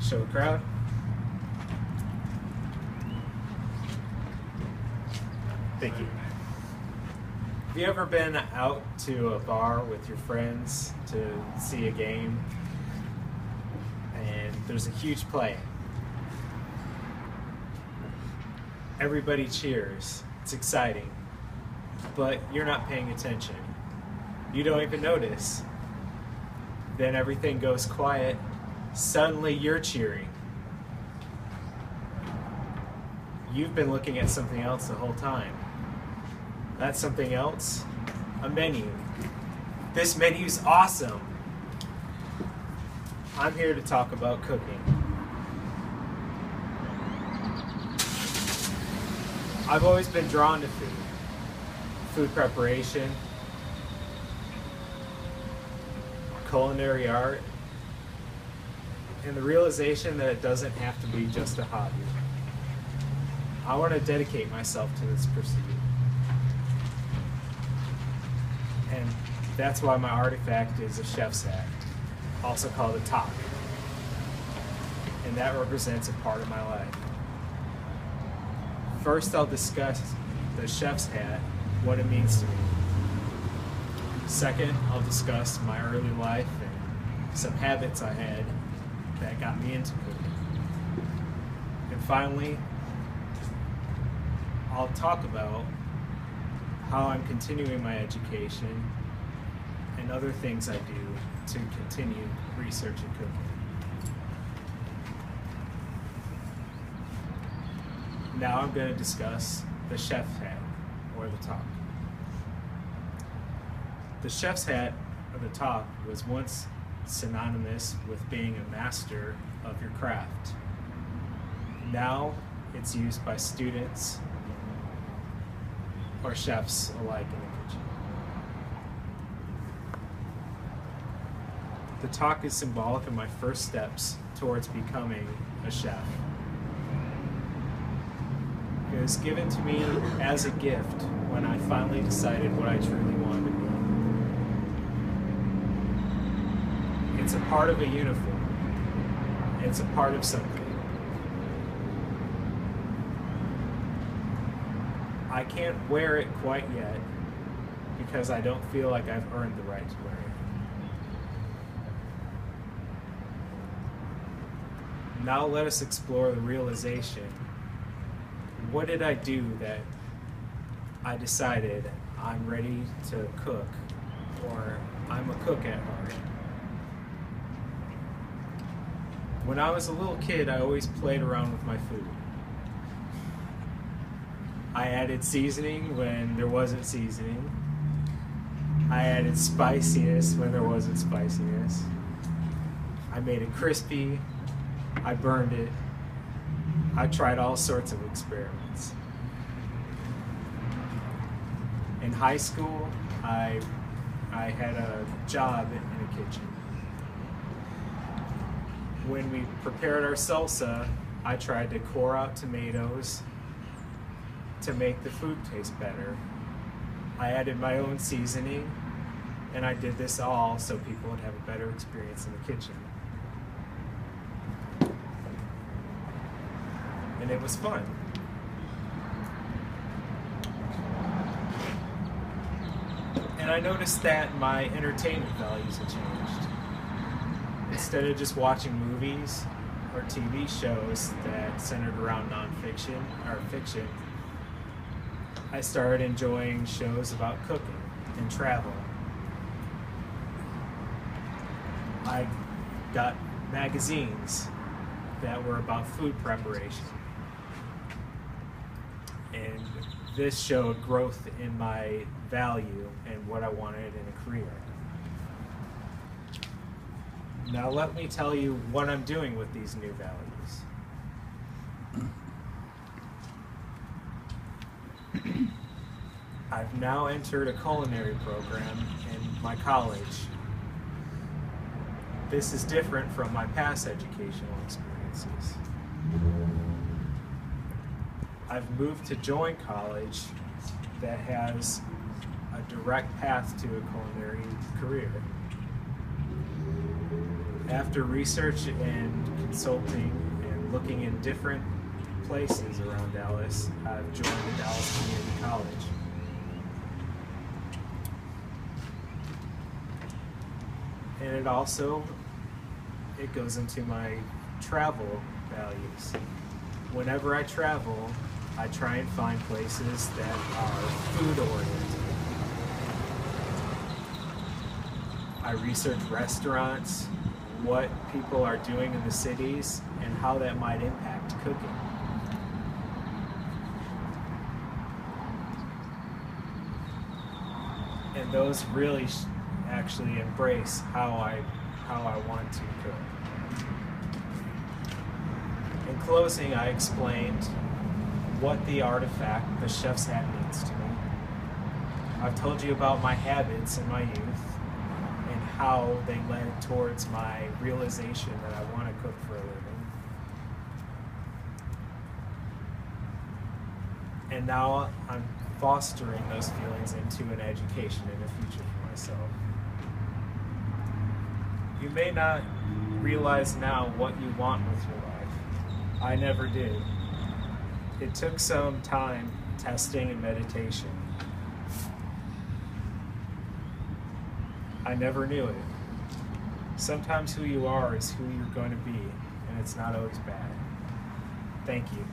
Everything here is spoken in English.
Show the crowd. Thank you. Have you ever been out to a bar with your friends to see a game and there's a huge play? Everybody cheers. It's exciting, but you're not paying attention. You don't even notice. Then everything goes quiet. Suddenly you're cheering. You've been looking at something else the whole time. That's something else, a menu. This menu's awesome. I'm here to talk about cooking. I've always been drawn to food preparation, culinary art, and the realization that it doesn't have to be just a hobby. I want to dedicate myself to this pursuit. And that's why my artifact is a chef's hat, also called a top. And that represents a part of my life. First, I'll discuss the chef's hat, what it means to me. Second, I'll discuss my early life and some habits I had that got me into cooking. And finally, I'll talk about how I'm continuing my education and other things I do to continue researching cooking. Now I'm going to discuss the chef's hat, or the top. The chef's hat, or the top, was once synonymous with being a master of your craft. Now it's used by students or chefs alike in the kitchen. The talk is symbolic of my first steps towards becoming a chef. It was given to me as a gift when I finally decided what I truly wanted to be. It's a part of a uniform. It's a part of something. I can't wear it quite yet because I don't feel like I've earned the right to wear it. Now let us explore the realization. What did I do that I decided I'm ready to cook, or I'm a cook at heart? When I was a little kid, I always played around with my food. I added seasoning when there wasn't seasoning. I added spiciness when there wasn't spiciness. I made it crispy. I burned it. I tried all sorts of experiments. In high school, I had a job in a kitchen. When we prepared our salsa, I tried to core out tomatoes to make the food taste better. I added my own seasoning, and I did this all so people would have a better experience in the kitchen. And it was fun. And I noticed that my entertainment values had changed. Instead of just watching movies or TV shows that centered around nonfiction or fiction, I started enjoying shows about cooking and travel. I got magazines that were about food preparation. And this showed growth in my value and what I wanted in a career. Now let me tell you what I'm doing with these new values. I've now entered a culinary program in my college. This is different from my past educational experiences. I've moved to join college that has a direct path to a culinary career. After research and consulting and looking in different places around Dallas, I've joined the Dallas Community College. And it goes into my travel values. Whenever I travel, I try and find places that are food oriented. I research restaurants, what people are doing in the cities, and how that might impact cooking. And those really actually embrace how I want to cook. In closing, I explained what the artifact, the chef's hat, means to me. I've told you about my habits in my youth and how they led towards my realization that I want to cook for a living. And now I'm fostering those feelings into an education and a future for myself. You may not realize now what you want with your life. I never did. It took some time, testing, and meditation. I never knew it. Sometimes who you are is who you're going to be, and it's not always bad. Thank you.